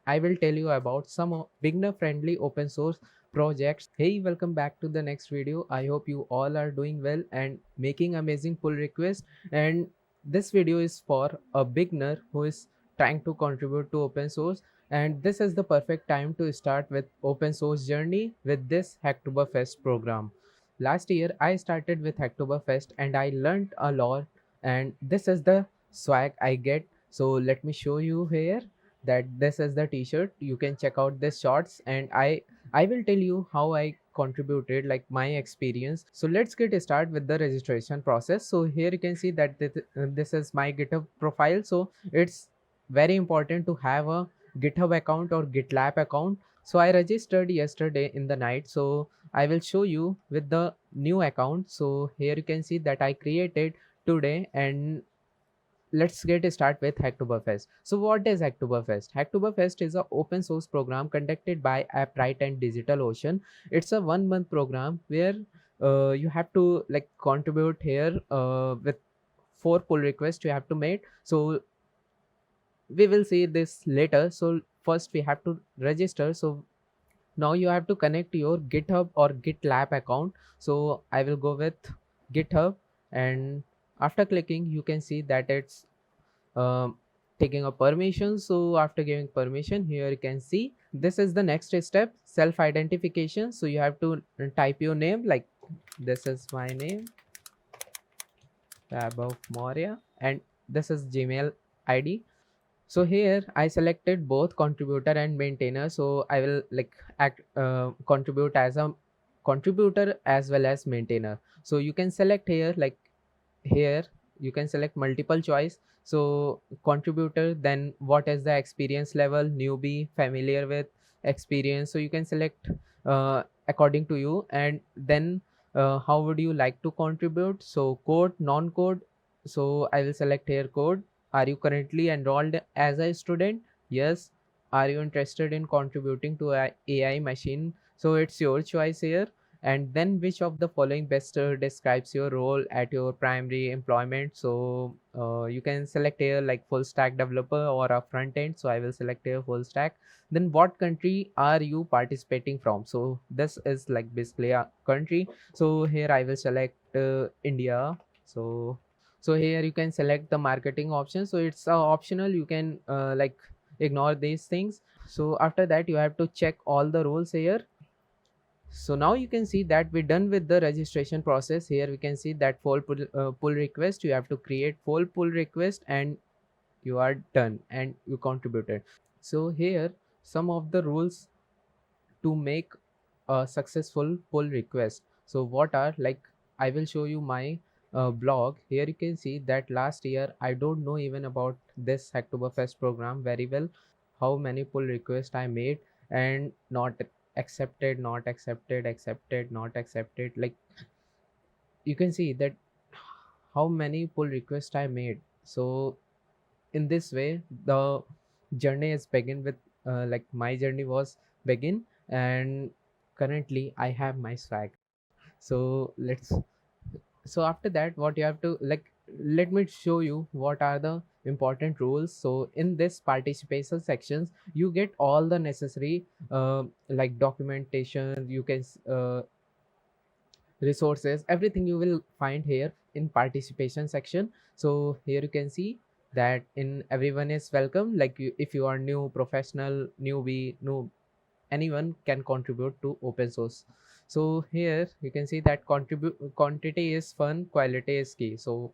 I will tell you about some beginner friendly open source projects. Hey, welcome back to the next video. I hope you all are doing well and making amazing pull requests. And this video is for a beginner who is trying to contribute to open source. And this is the perfect time to start with open source journey with this Hacktoberfest program. Last year, I started with Hacktoberfest and I learned a lot. And this is the swag I get. So let me show you here that this is the t-shirt. You can check out this shorts and I will tell you how I contributed, like my experience. So let's get started with the registration process. So here you can see that this is my GitHub profile. So it's very important to have a GitHub account or GitLab account. So I registered yesterday in the night, so I will show you with the new account. So here you can see that I created today, and let's get started with Hacktoberfest. So what is Hacktoberfest? Hacktoberfest is an open source program conducted by Appright and DigitalOcean. It's a 1 month program where you have to like contribute here with 4 pull requests you have to make. So we will see this later. So first we have to register. So now you have to connect your GitHub or GitLab account. So I will go with GitHub, and after clicking you can see that it's um, taking a permission. So after giving permission, here you can see this is the next step, self identification. So you have to type your name, like this is my name, Above Moria, and this is Gmail ID. So here I selected both contributor and maintainer. So I will like contribute as a contributor as well as maintainer. So you can select here, like here you can select multiple choice. So contributor, then what is the experience level, newbie, familiar with, experience. So you can select according to you, and then how would you like to contribute. So code, non-code. So I will select here code. Are you currently enrolled as a student? Yes. Are you interested in contributing to a AI machine? So it's your choice here. And then which of the following best describes your role at your primary employment. So you can select here like full stack developer or a front end. So I will select here full stack. Then what country are you participating from? So this is like basically a country. So here I will select India. So here you can select the marketing option. So it's optional, you can like ignore these things. So after that you have to check all the rules here. So now you can see that we're done with the registration process. Here we can see that pull request, you have to create full pull request and you are done and you contributed. So here some of the rules to make a successful pull request. So what are, like I will show you my blog. Here you can see that last year I don't know even about this Hacktoberfest program very well, how many pull requests I made and not accepted, not accepted, accepted, not accepted. Like you can see that how many pull requests I made. So in this way the journey is begin with like my journey was begin, and currently I have my swag. So let's, so after that what you have to like, let me show you what are the important rules. So in this participation sections you get all the necessary like documentation, you can resources, everything you will find here in participation section. So here you can see that in everyone is welcome, like you, if you are new, professional, newbie, no, anyone can contribute to open source. So here you can see that contribute quantity is fun, quality is key. So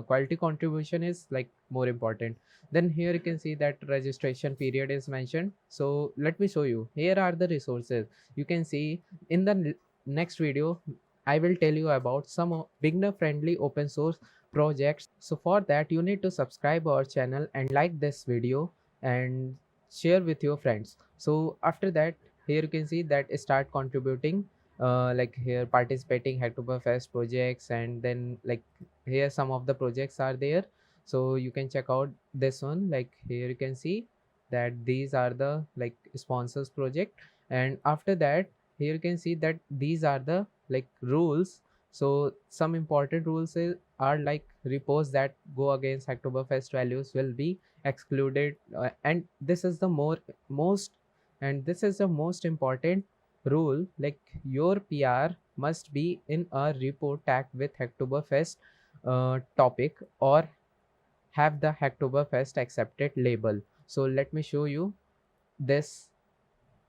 quality contribution is like more important. Then here you can see that registration period is mentioned. So let me show you, here are the resources. You can see in the next video I will tell you about some beginner friendly open source projects. So for that you need to subscribe our channel and like this video and share with your friends. So after that, here you can see that start contributing, like here participating Hacktoberfest projects, and then like here some of the projects are there. So you can check out this one. Like here you can see that these are the like sponsors project, and after that here you can see that these are the like rules. So some important rules are like repos that go against Hacktoberfest values will be excluded. And this is the most this is the most important rule. Like your PR must be in a repo tagged with Hacktoberfest topic, or have the Hacktoberfest accepted label. So let me show you this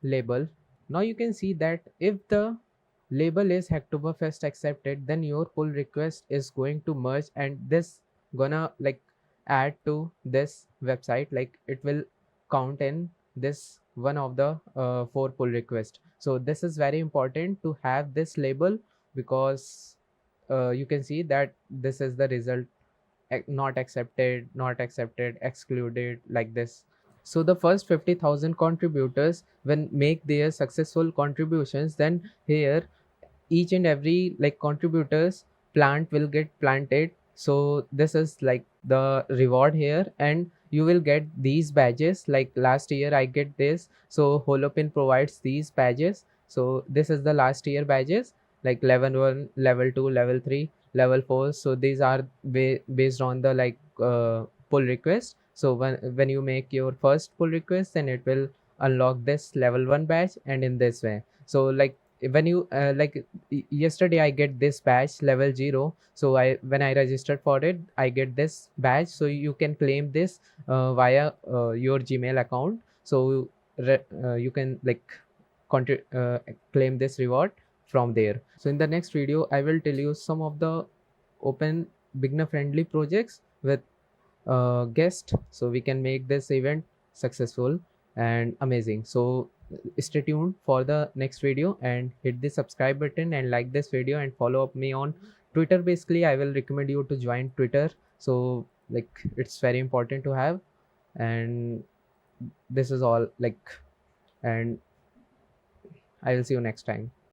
label. Now you can see that if the label is Hacktoberfest accepted, then your pull request is going to merge, and this gonna like add to this website. Like it will count in this one of the four pull request. So this is very important to have this label, because you can see that this is the result: not accepted, not accepted, excluded, like this. So the first 50,000 contributors when make their successful contributions, then here each and every like contributors plant will get planted. So this is like the reward here, and you will get these badges. Like last year I get this, so Holopin provides these badges. So this is the last year badges, like level 1, level 2, level 3, level 4. So these are based on the like pull request. So when you make your first pull request, then it will unlock this level 1 badge, and in this way. So like when you yesterday I get this badge level 0. So I when I registered for it, I get this badge. So you can claim this via your Gmail account. So you can like claim this reward from there. So in the next video I will tell you some of the open beginner friendly projects with guest, so we can make this event successful and amazing. So stay tuned for the next video, and hit the subscribe button, and like this video, and follow up me on Twitter. Basically I will recommend you to join Twitter. So like it's very important to have. And this is all, like, and I will see you next time.